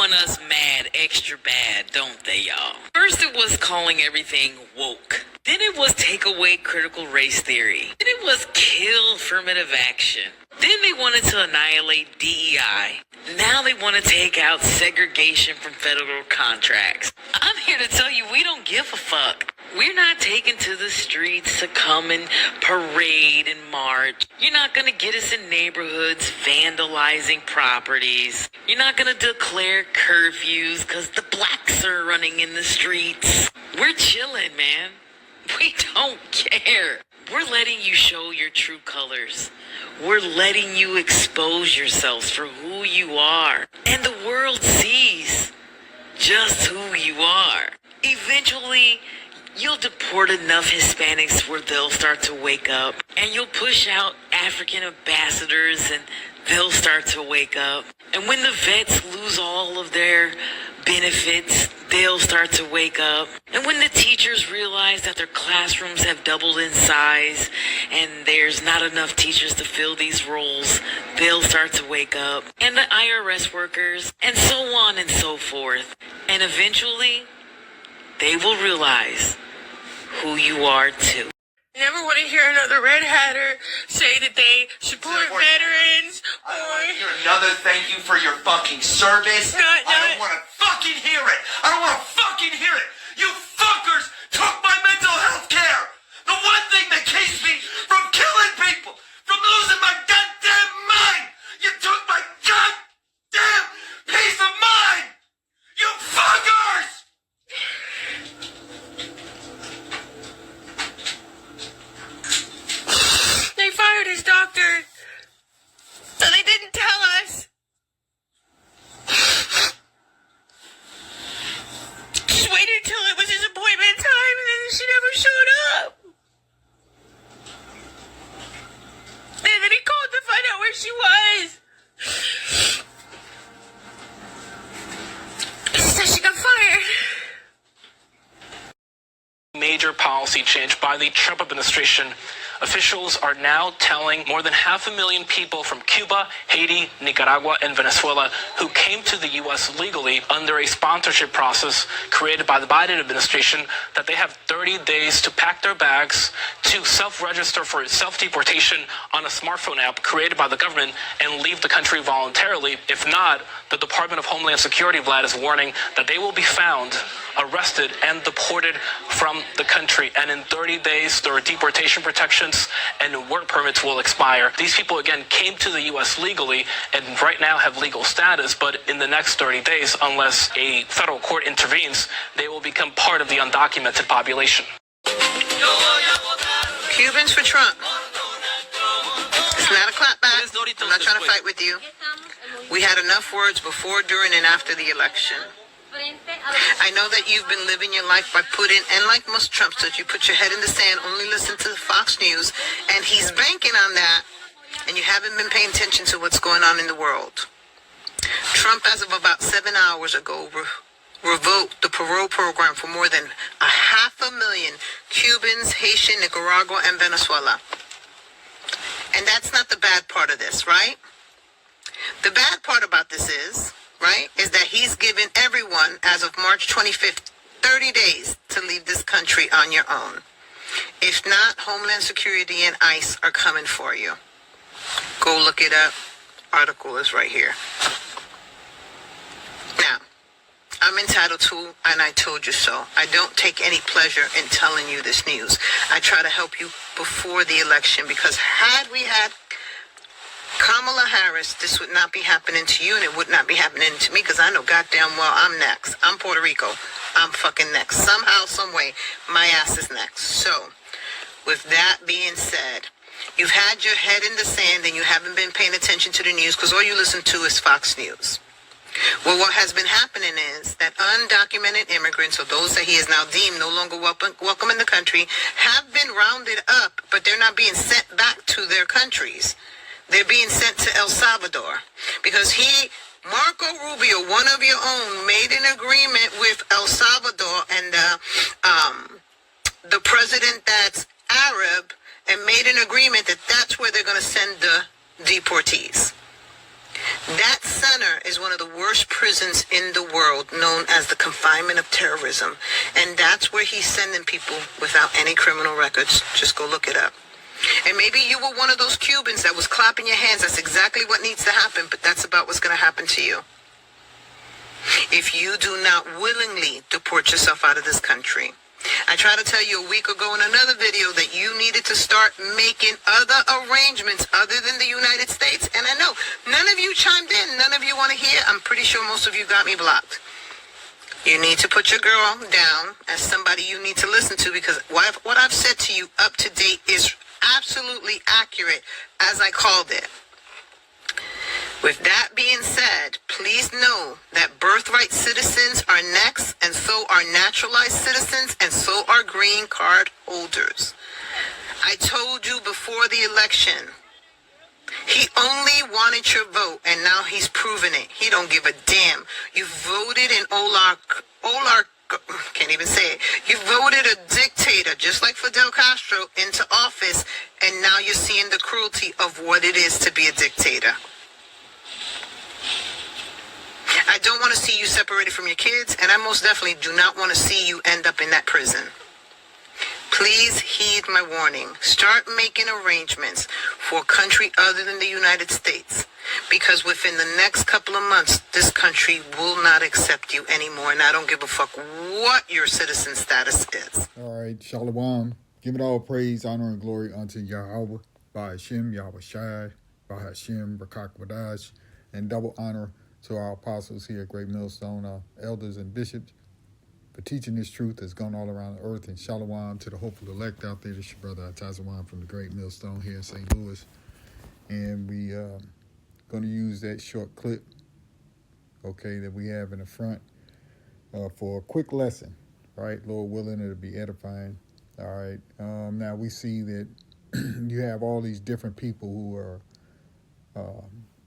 want us mad extra bad, don't they, y'all? First it was calling everything woke. Then it was take away critical race theory. Then it was kill affirmative action. Then they wanted to annihilate DEI. Now they want to take out segregation from federal contracts. I'm here to tell you we don't give a fuck. We're not taking to the streets to come and parade and march. You're not going to get us in neighborhoods vandalizing properties. You're not going to declare curfews because the blacks are running in the streets. We're chilling, man. We don't care. We're letting you show your true colors. We're letting you expose yourselves for who you are. And the world sees just who you are. Eventually, you'll deport enough Hispanics where they'll start to wake up. And you'll push out African ambassadors and they'll start to wake up. And when the vets lose all of their benefits, they'll start to wake up. And when the teachers realize that their classrooms have doubled in size and there's not enough teachers to fill these roles, they'll start to wake up. And the IRS workers, and so on and so forth. And eventually, they will realize who you are too. Never want to hear another red hatter say that they support veterans or... I don't want to hear another thank you for your fucking service. I don't want to fucking hear it. I don't want to fucking hear it. You fuckers took my mental health care. The one thing that keeps me from killing people, from losing my goddamn mind. You took my goddamn peace of mind. You fuckers! They fired his doctor, so they didn't tell us. Just waited until it was his appointment time, and then she never showed up. And then he called to find out where she was. She said she got fired. Major policy change by the Trump administration. Officials are now telling more than 500,000 people from Cuba, Haiti, Nicaragua, and Venezuela who came to the U.S. legally under a sponsorship process created by the Biden administration that they have 30 days to pack their bags, to self-register for self-deportation on a smartphone app created by the government and leave the country voluntarily. If not, the Department of Homeland Security, Vlad, is warning that they will be found, arrested, and deported from the country. And in 30 days, their deportation protections and work permits will expire. These people, again, came to the U.S. legally and right now have legal status, but in the next 30 days, unless a federal court intervenes, they will become part of the undocumented population. Cubans for Trump. It's not a clapback. I'm not trying to fight with you. We had enough words before, during, and after the election. I know that you've been living your life by putting, and like most Trumpsters, you put your head in the sand, only listen to Fox News, and he's banking on that, and you haven't been paying attention to what's going on in the world. Trump, as of about 7 hours ago, revoked the parole program for more than 500,000 Cubans, Haitian, Nicaragua, and Venezuela. And that's not the bad part of this, right? The bad part about this is that he's given everyone, as of March 25th, 30 days to leave this country on your own. If not, Homeland Security and ICE are coming for you. Go look it up. Article is right here. Now, I'm entitled to, and I told you so. I don't take any pleasure in telling you this news. I try to help you before the election, because had we had Kamala Harris, this would not be happening to you, and it would not be happening to me, because I know goddamn well I'm next. I'm Puerto Rico. I'm fucking next. Somehow, some way, my ass is next. So, with that being said, you've had your head in the sand and you haven't been paying attention to the news because all you listen to is Fox News. Well, what has been happening is that undocumented immigrants, or those that he is now deemed no longer welcome in the country, have been rounded up, but they're not being sent back to their countries. They're being sent to El Salvador because Marco Rubio, one of your own, made an agreement with El Salvador and the president that's Arab, and made an agreement that that's where they're going to send the deportees. That center is one of the worst prisons in the world, known as the confinement of terrorism. And that's where he's sending people without any criminal records. Just go look it up. And maybe you were one of those Cubans that was clapping your hands. That's exactly what needs to happen, but that's about what's going to happen to you if you do not willingly deport yourself out of this country. I tried to tell you a week ago in another video that you needed to start making other arrangements other than the United States. And I know none of you chimed in. None of you want to hear. I'm pretty sure most of you got me blocked. You need to put your girl down as somebody you need to listen to, because what I've said to you up to date is absolutely accurate as I called it. With that being said, please know that birthright citizens are next, and so are naturalized citizens, and so are green card holders. I told you before the election, he only wanted your vote, and now he's proven it. He don't give a damn. You voted in can't even say it. You voted a dictator, just like Fidel Castro, into office, and now you're seeing the cruelty of what it is to be a dictator. I don't want to see you separated from your kids, and I most definitely do not want to see you end up in that prison. Please heed my warning. Start making arrangements for a country other than the United States, because within the next couple of months, this country will not accept you anymore, and I don't give a fuck what your citizen status is. All right, Shalom. Give it all praise, honor, and glory unto Yahweh, by Hashem, Yahweh Shai, by Hashem, Rakak Wadash, and double honor to our apostles here at Great Millstone, our elders and bishops, for teaching this truth that's gone all around the earth. And shalom to the hopeful elect out there. This is your brother Atazawan from the Great Millstone here in St. Louis. And we going to use that short clip, okay, that we have in the front for a quick lesson, right? Lord willing, it'll be edifying. All right. Now we see that you have all these different people who are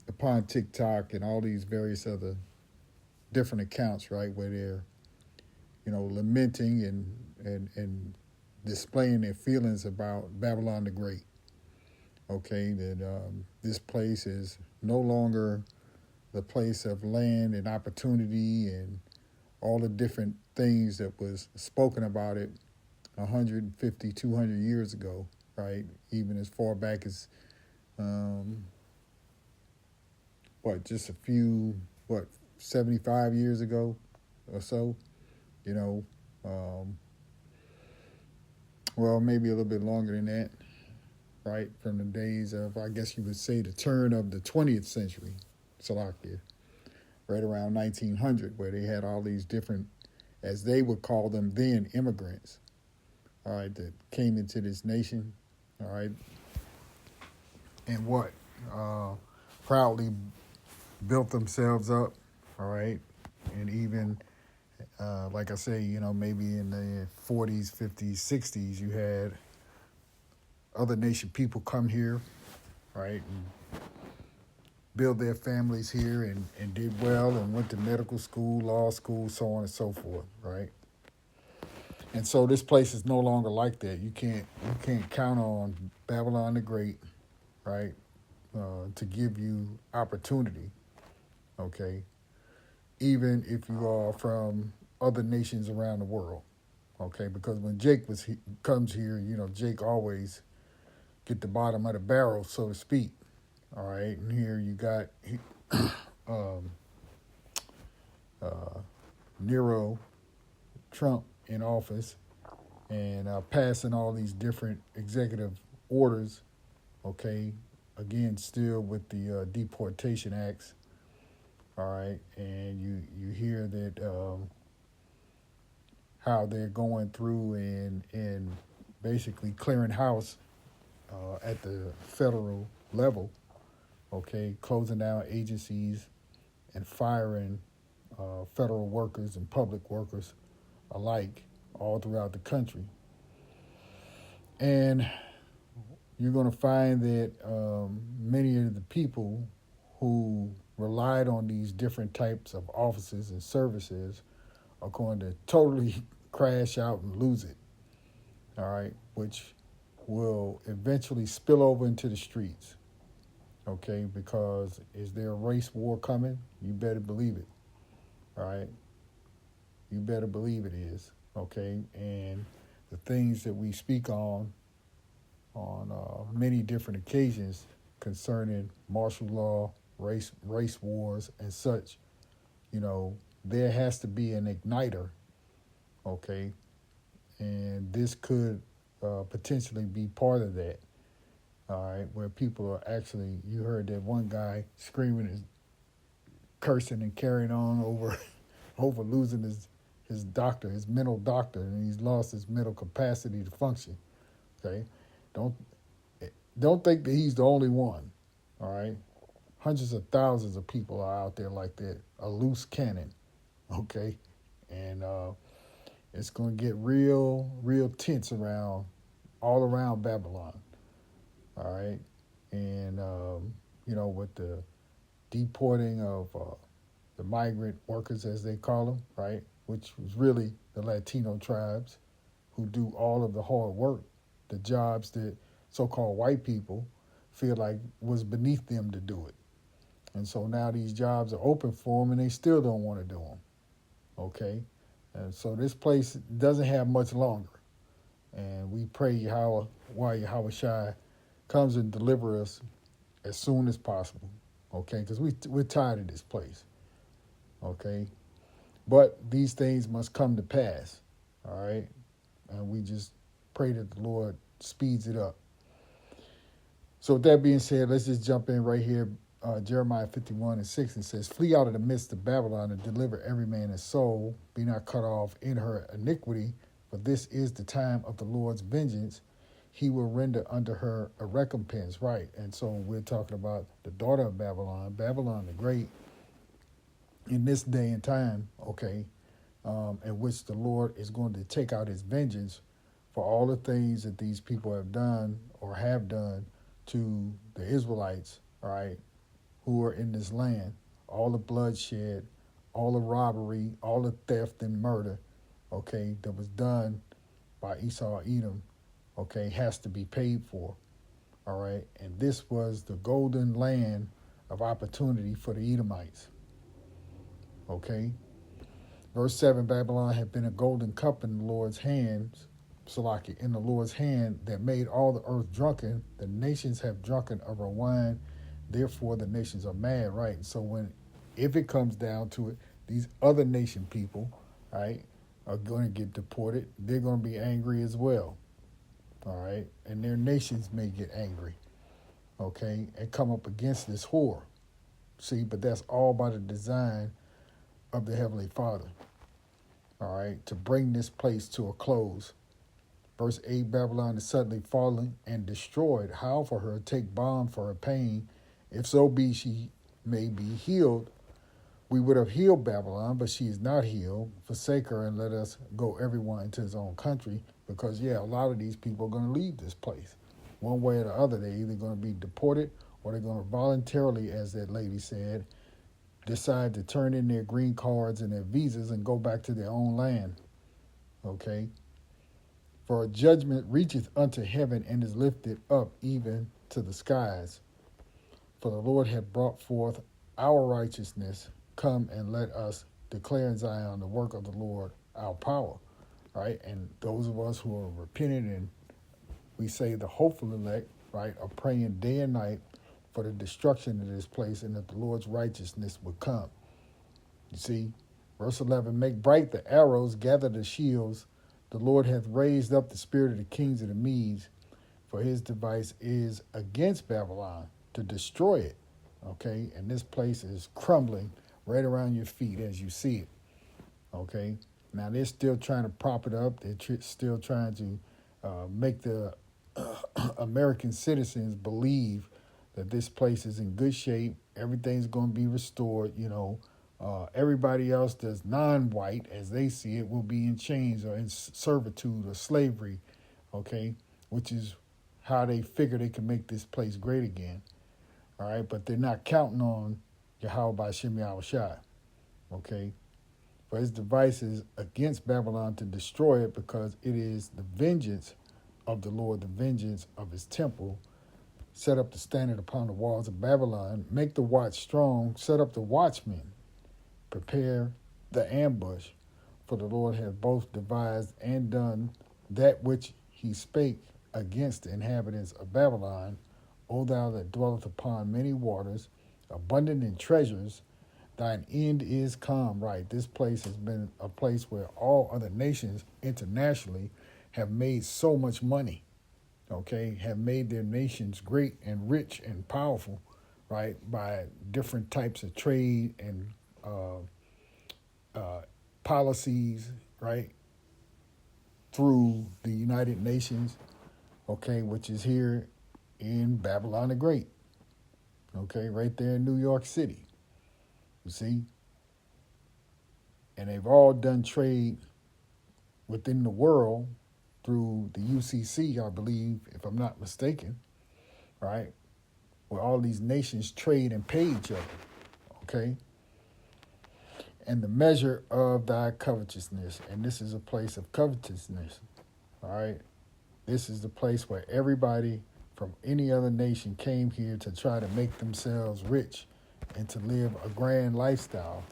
upon TikTok and all these various other different accounts, right, where they're, lamenting and displaying their feelings about Babylon the Great. Okay, that this place is no longer the place of land and opportunity and all the different things that was spoken about it 150, 200 years ago, right? Even as far back as, just a few, 75 years ago or so, maybe a little bit longer than that, right? From the days of, I guess you would say, the turn of the 20th century, Salakia, right around 1900, where they had all these different, as they would call them then, immigrants, all right, that came into this nation, all right, and proudly built themselves up, all right, and even, like I say, maybe in the 40s, 50s, 60s, you had other nation people come here, right, and build their families here and did well and went to medical school, law school, so on and so forth, right? And so this place is no longer like that. You can't count on Babylon the Great, right, to give you opportunity, okay, even if you are from other nations around the world, okay, because when Jake comes here, Jake always get the bottom of the barrel, so to speak, all right, and here you got Nero, Trump in office, and passing all these different executive orders, okay, again, still with the deportation acts, all right, and you hear that how they're going through and basically clearing house at the federal level, okay, closing down agencies and firing federal workers and public workers alike all throughout the country. And you're going to find that many of the people who relied on these different types of offices and services are going to totally crash out and lose it, all right, which will eventually spill over into the streets, okay? Because is there a race war coming? You better believe it, all right? You better believe it is, okay? And the things that we speak on many different occasions concerning martial law, race wars, and such, you know, there has to be an igniter, okay? And this could potentially be part of that, all right, where people are actually, you heard that one guy screaming and cursing and carrying on over over losing his doctor, his mental doctor, and he's lost his mental capacity to function, okay? Don't don't think that he's the only one, all right? Hundreds of thousands of people are out there like that, a loose cannon, okay? And it's going to get real tense all around Babylon, all right? And, you know, with the deporting of the migrant workers, as they call them, right? Which was really the Latino tribes who do all of the hard work, the jobs that so-called white people feel like was beneath them to do it. And so now these jobs are open for them and they still don't want to do them, okay? And so this place doesn't have much longer. And we pray Yahweh Shai comes and deliver us as soon as possible, okay? Because we're tired of this place, okay? But these things must come to pass, all right? And we just pray that the Lord speeds it up. So with that being said, let's just jump in right here. Jeremiah 51:6, and says, "Flee out of the midst of Babylon and deliver every man his soul. Be not cut off in her iniquity, for this is the time of the Lord's vengeance. He will render unto her a recompense." Right. And so we're talking about the daughter of Babylon, Babylon the Great, in this day and time, okay, in which the Lord is going to take out his vengeance for all the things that these people have done or have done to the Israelites, all right, who are in this land. All the bloodshed, all the robbery, all the theft and murder, okay, that was done by Esau Edom, okay, has to be paid for, all right? And this was the golden land of opportunity for the Edomites, okay? Verse 7, Babylon had been a golden cup in the Lord's hands, Salaki, in the Lord's hand that made all the earth drunken. The nations have drunken of her wine. Therefore, the nations are mad, right? So if it comes down to it, these other nation people, right, are going to get deported. They're going to be angry as well, all right? And their nations may get angry, okay, and come up against this whore. See, but that's all by the design of the Heavenly Father, all right, to bring this place to a close. Verse 8, Babylon is suddenly fallen and destroyed. How for her? Take balm for her pain. If so be she may be healed. We would have healed Babylon, but she is not healed. Forsake her and let us go everyone into his own country. Because, yeah, a lot of these people are going to leave this place. One way or the other, they're either going to be deported or they're going to voluntarily, as that lady said, decide to turn in their green cards and their visas and go back to their own land. Okay? For a judgment reacheth unto heaven and is lifted up even to the skies. For the Lord hath brought forth our righteousness. Come and let us declare in Zion the work of the Lord, our power. Right? And those of us who are repentant and we say the hopeful elect, right, are praying day and night for the destruction of this place and that the Lord's righteousness would come. You see, verse 11, make bright the arrows, gather the shields. The Lord hath raised up the spirit of the kings of the Medes, for his device is against Babylon to destroy it. Okay, and this place is crumbling right around your feet as you see it. Okay, now they're still trying to prop it up. They're still trying to make the American citizens believe that this place is in good shape. Everything's going to be restored, you know. Everybody else that's non-white, as they see it, will be in chains or in servitude or slavery, okay, which is how they figure they can make this place great again, all right? But they're not counting on Yahweh B'Shem Yahweh Shai, okay? For his device is against Babylon to destroy it because it is the vengeance of the Lord, the vengeance of his temple, set up the standard upon the walls of Babylon, make the watch strong, set up the watchmen, prepare the ambush, for the Lord hath both devised and done that which he spake against the inhabitants of Babylon. O thou that dwellest upon many waters, abundant in treasures, thine end is come. Right, this place has been a place where all other nations internationally have made so much money, okay, have made their nations great and rich and powerful, right, by different types of trade and policies, right, through the United Nations, okay, which is here in Babylon the Great, okay, right there in New York City, you see? And they've all done trade within the world through the UCC, I believe, if I'm not mistaken, right, where all these nations trade and pay each other, okay? And the measure of thy covetousness, and this is a place of covetousness, all right? This is the place where everybody from any other nation came here to try to make themselves rich and to live a grand lifestyle,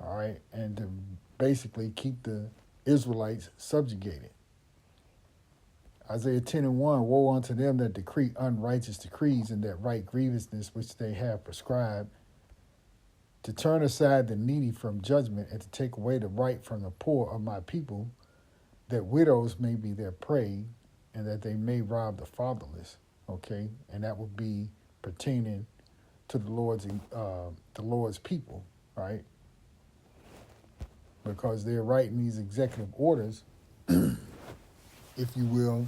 all right, and to basically keep the Israelites subjugated. Isaiah 10:1, woe unto them that decree unrighteous decrees and that write grievousness which they have prescribed, to turn aside the needy from judgment and to take away the right from the poor of my people, that widows may be their prey and that they may rob the fatherless, okay? And that would be pertaining to the Lord's people, right? Because they're writing these executive orders, if you will,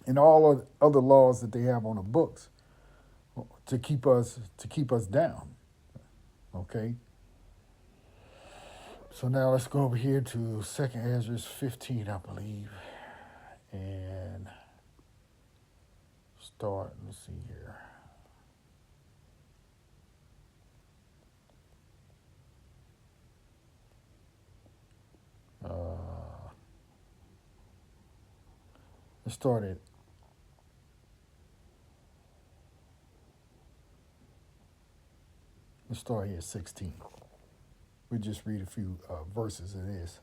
and all of other laws that they have on the books to keep us down. Okay. So now let's go over here to 2nd Ezra 15, I believe, and start. Let's see here. Let's start at here at 16. We just read a few verses of this.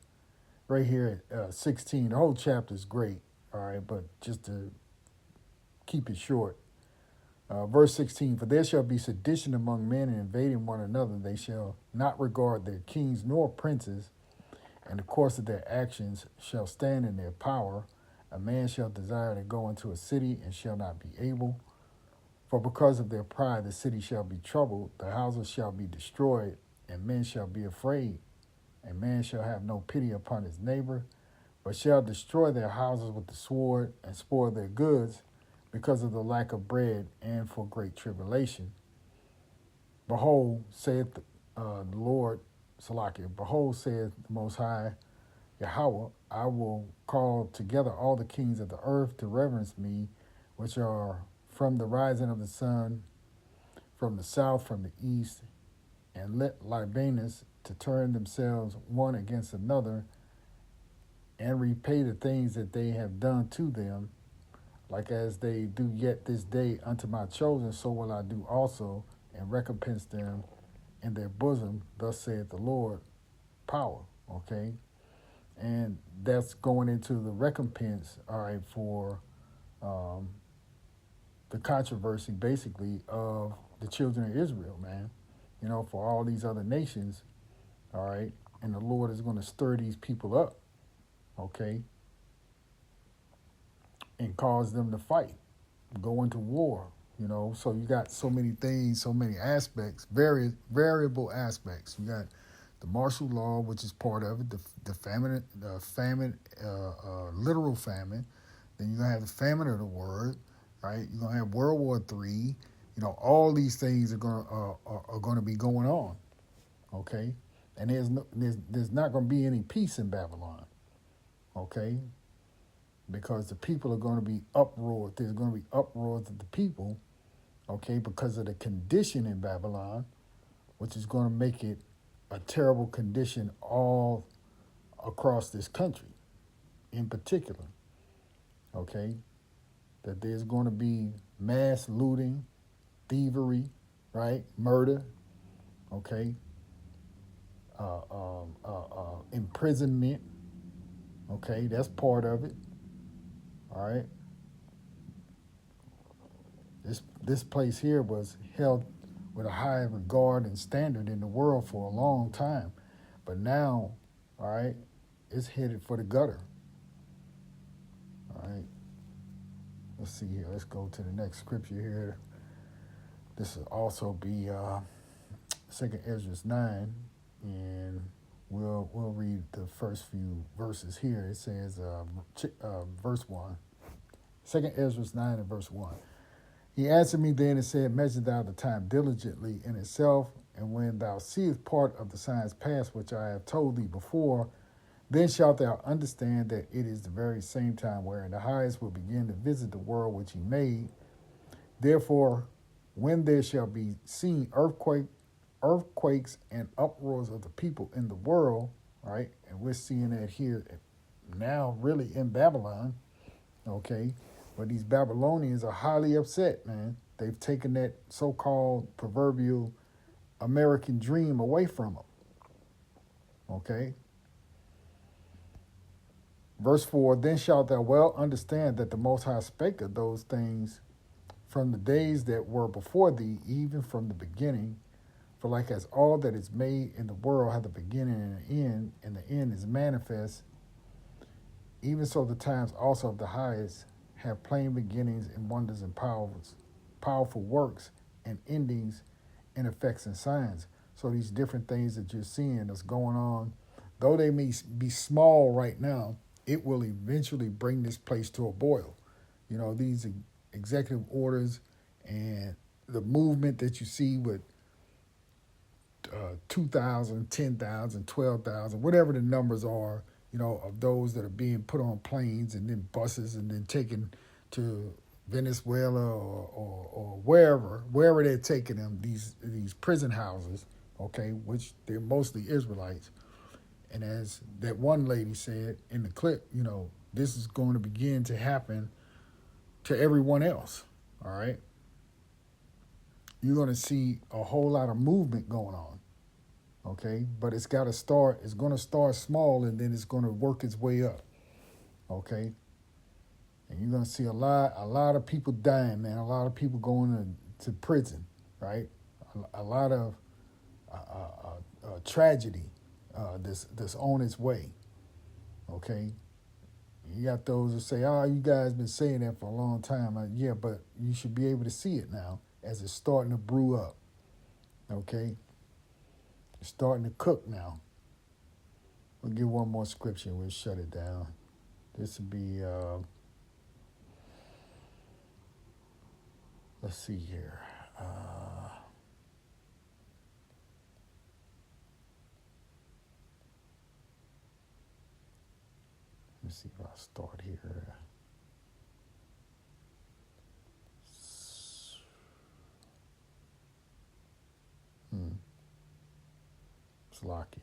Right here at 16, the whole chapter is great, all right, but just to keep it short. Verse 16, for there shall be sedition among men and invading one another. They shall not regard their kings nor princes, and the course of their actions shall stand in their power. A man shall desire to go into a city and shall not be able. For because of their pride the city shall be troubled, the houses shall be destroyed, and men shall be afraid. And man shall have no pity upon his neighbor, but shall destroy their houses with the sword and spoil their goods because of the lack of bread and for great tribulation. Behold, saith the Lord, Salakia, behold, saith the Most High, Yahweh, I will call together all the kings of the earth to reverence me, which are from the rising of the sun, from the south, from the east, and let Libanus to turn themselves one against another, and repay the things that they have done to them, like as they do yet this day unto my chosen, so will I do also, and recompense them in their bosom, thus saith the Lord, power, okay? And that's going into the recompense, all right, for the controversy, basically, of the children of Israel, man. You know, for all these other nations, all right? And the Lord is going to stir these people up, okay? And cause them to fight, go into war, you know? So you got so many things, so many aspects, variable aspects. You got the martial law, which is part of it, the famine, literal famine. Then you're going to have the famine of the word, right? You're going to have World War III. You know, all these things are going to be going on, okay? And there's not going to be any peace in Babylon, okay? Because the people are going to be uproared. There's going to be uproars of the people, okay, because of the condition in Babylon, which is going to make it a terrible condition all across this country in particular, okay? That there's going to be mass looting, thievery, right? Murder, okay? Imprisonment, okay? That's part of it, all right? This place here was held with a high regard and standard in the world for a long time. But now, all right, it's headed for the gutter. All right. Let's see here. Let's go to the next scripture here. This will also be 2nd Ezra 9, and we'll read the first few verses here. It says, verse 1. 2nd Ezra 9 and verse 1. He answered me then and said, measure thou the time diligently in itself, and when thou seest part of the signs past which I have told thee before, then shalt thou understand that it is the very same time wherein the highest will begin to visit the world which he made. Therefore, when there shall be seen earthquakes and uproars of the people in the world, right? And we're seeing that here now really in Babylon, okay? But these Babylonians are highly upset, man. They've taken that so-called proverbial American dream away from them, okay? Verse 4, then shalt thou well understand that the Most High spake of those things from the days that were before thee, even from the beginning. For like as all that is made in the world hath a beginning and an end, and the end is manifest, even so the times also of the highest have plain beginnings and wonders and powerful works and endings and effects and signs. So these different things that you're seeing that's going on, though they may be small right now, it will eventually bring this place to a boil. You know, these executive orders and the movement that you see with 2,000, 10,000, 12,000, whatever the numbers are, you know, of those that are being put on planes and then buses and then taken to Venezuela or wherever they're taking them, these prison houses, okay, which they're mostly Israelites. And as that one lady said in the clip, you know, this is going to begin to happen to everyone else, all right? You're going to see a whole lot of movement going on, okay? But it's got to start, it's going to start small and then it's going to work its way up, okay? And you're going to see a lot of people dying, man, a lot of people going to prison, right? A lot of tragedy that's on its way, okay? You got those that say, oh, you guys been saying that for a long time. Yeah, but you should be able to see it now as it's starting to brew up, okay? It's starting to cook now. We'll give one more scripture and we'll shut it down. This will be, let's see here. Let me see if I'll start here. Slovakia.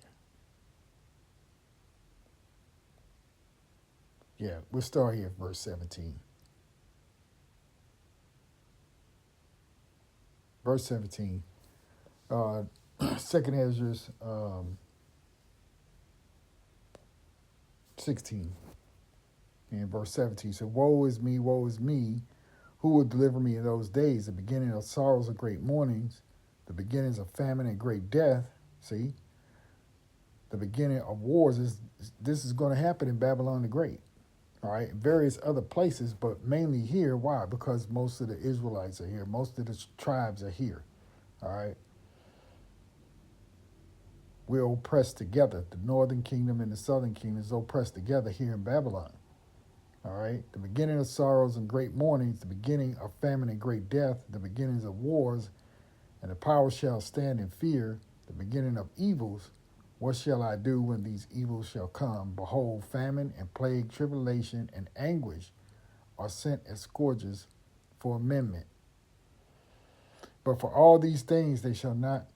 Yeah, we'll start here at verse 17. Verse 17. 2nd Ezra 16. And verse 17 said, woe is me, who will deliver me in those days, the beginning of sorrows and great mournings, the beginnings of famine and great death. See, the beginning of wars this is going to happen in Babylon the Great. All right, various other places, but mainly here. Why? Because most of the Israelites are here. Most of the tribes are here. All right. We're oppressed together. The northern kingdom and the southern kingdom is oppressed together here in Babylon. All right. The beginning of sorrows and great mournings, the beginning of famine and great death, the beginnings of wars, and the power shall stand in fear, the beginning of evils. What shall I do when these evils shall come? Behold, famine and plague, tribulation and anguish are sent as scourges for amendment. But for all these things they shall not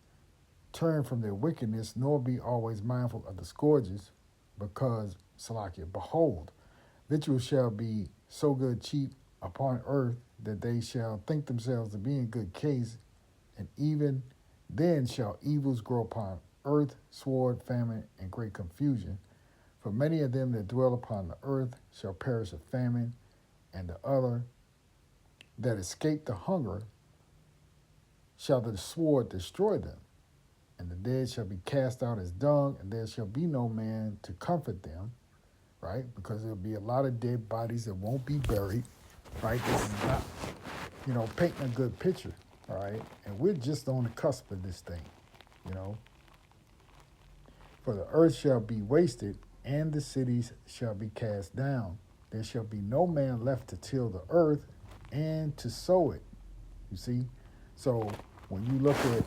turn from their wickedness, nor be always mindful of the scourges, because, Salakia, behold, victuals shall be so good cheap upon earth, that they shall think themselves to be in good case, and even then shall evils grow upon earth, sword, famine, and great confusion. For many of them that dwell upon the earth shall perish of famine, and the other that escape the hunger shall the sword destroy them. And the dead shall be cast out as dung, and there shall be no man to comfort them, right? Because there'll be a lot of dead bodies that won't be buried, right? This is not, painting a good picture, all right? And we're just on the cusp of this thing, you know. For the earth shall be wasted, and the cities shall be cast down. There shall be no man left to till the earth and to sow it. You see? So when you look at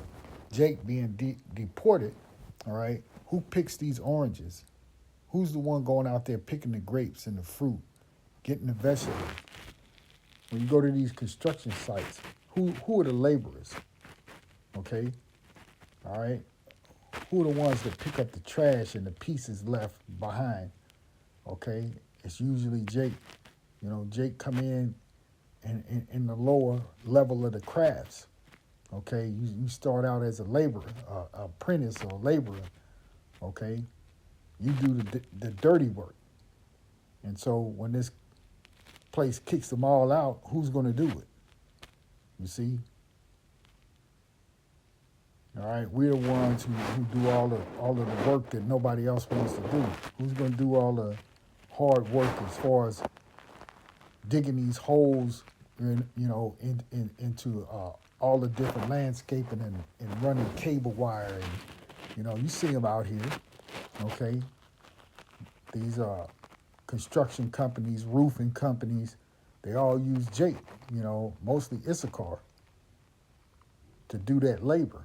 Jake being deported, all right, who picks these oranges? Who's the one going out there picking the grapes and the fruit, getting the vegetables? When you go to these construction sites, who are the laborers? Okay? All right? Who are the ones that pick up the trash and the pieces left behind? Okay? It's usually Jake. Jake come in the lower level of the crafts. Okay? You start out as a laborer, apprentice or laborer. Okay? You do the dirty work. And so when this place kicks them all out, who's going to do it? You see? All right, we're the ones who do all of the work that nobody else wants to do. Who's going to do all the hard work as far as digging these holes, into all the different landscaping and running cable wire, and you see them out here. Okay, these construction companies, roofing companies, they all use Jake. Mostly Issachar to do that labor.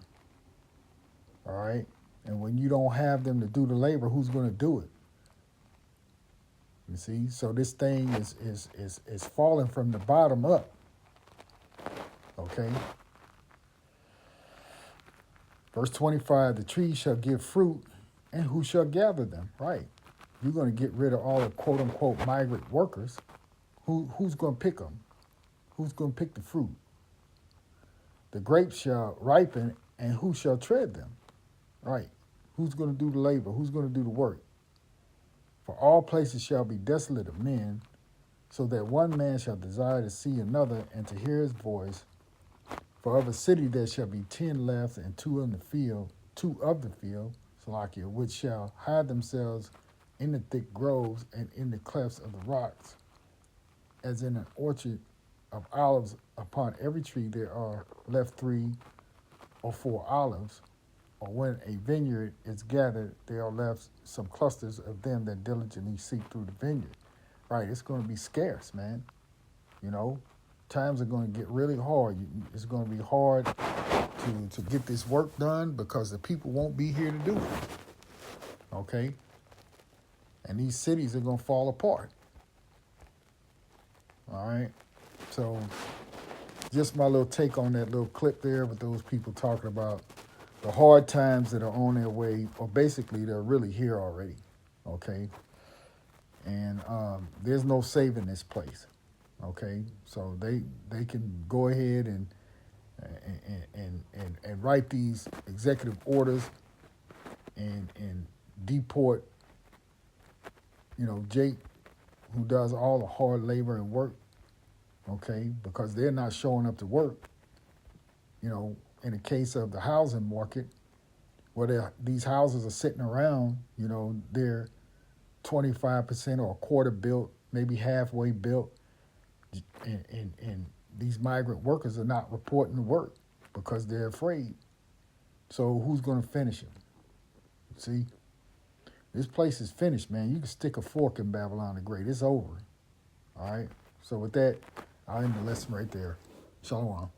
All right, and when you don't have them to do the labor, who's going to do it? You see, so this thing is falling from the bottom up. Okay. Verse 25: the trees shall give fruit, and who shall gather them? Right. You're going to get rid of all the quote unquote migrant workers. Who's going to pick them? Who's going to pick the fruit? The grapes shall ripen, and who shall tread them? Right. Who's going to do the labor? Who's going to do the work? For all places shall be desolate of men, so that one man shall desire to see another and to hear his voice. For of a city there shall be 10 left, and two of the field, Salakia, which shall hide themselves in the thick groves and in the clefts of the rocks. As in an orchard of olives, upon every tree there are left 3 or 4 olives. Or when a vineyard is gathered, there are left some clusters of them that diligently seek through the vineyard. Right, it's going to be scarce, man. Times are going to get really hard. It's going to be hard to get this work done because the people won't be here to do it. Okay? And these cities are going to fall apart. All right? So, just my little take on that little clip there with those people talking about the hard times that are on their way, or basically they're really here already, okay? And there's no saving this place, okay? So they can go ahead and write these executive orders and deport, Jake, who does all the hard labor and work, okay? Because they're not showing up to work, in the case of the housing market, where these houses are sitting around, they're 25% or a quarter built, maybe halfway built, and these migrant workers are not reporting to work because they're afraid. So who's going to finish them? See, this place is finished, man. You can stick a fork in Babylon the Great. It's over. All right? So with that, I'll end the lesson right there. Shalom.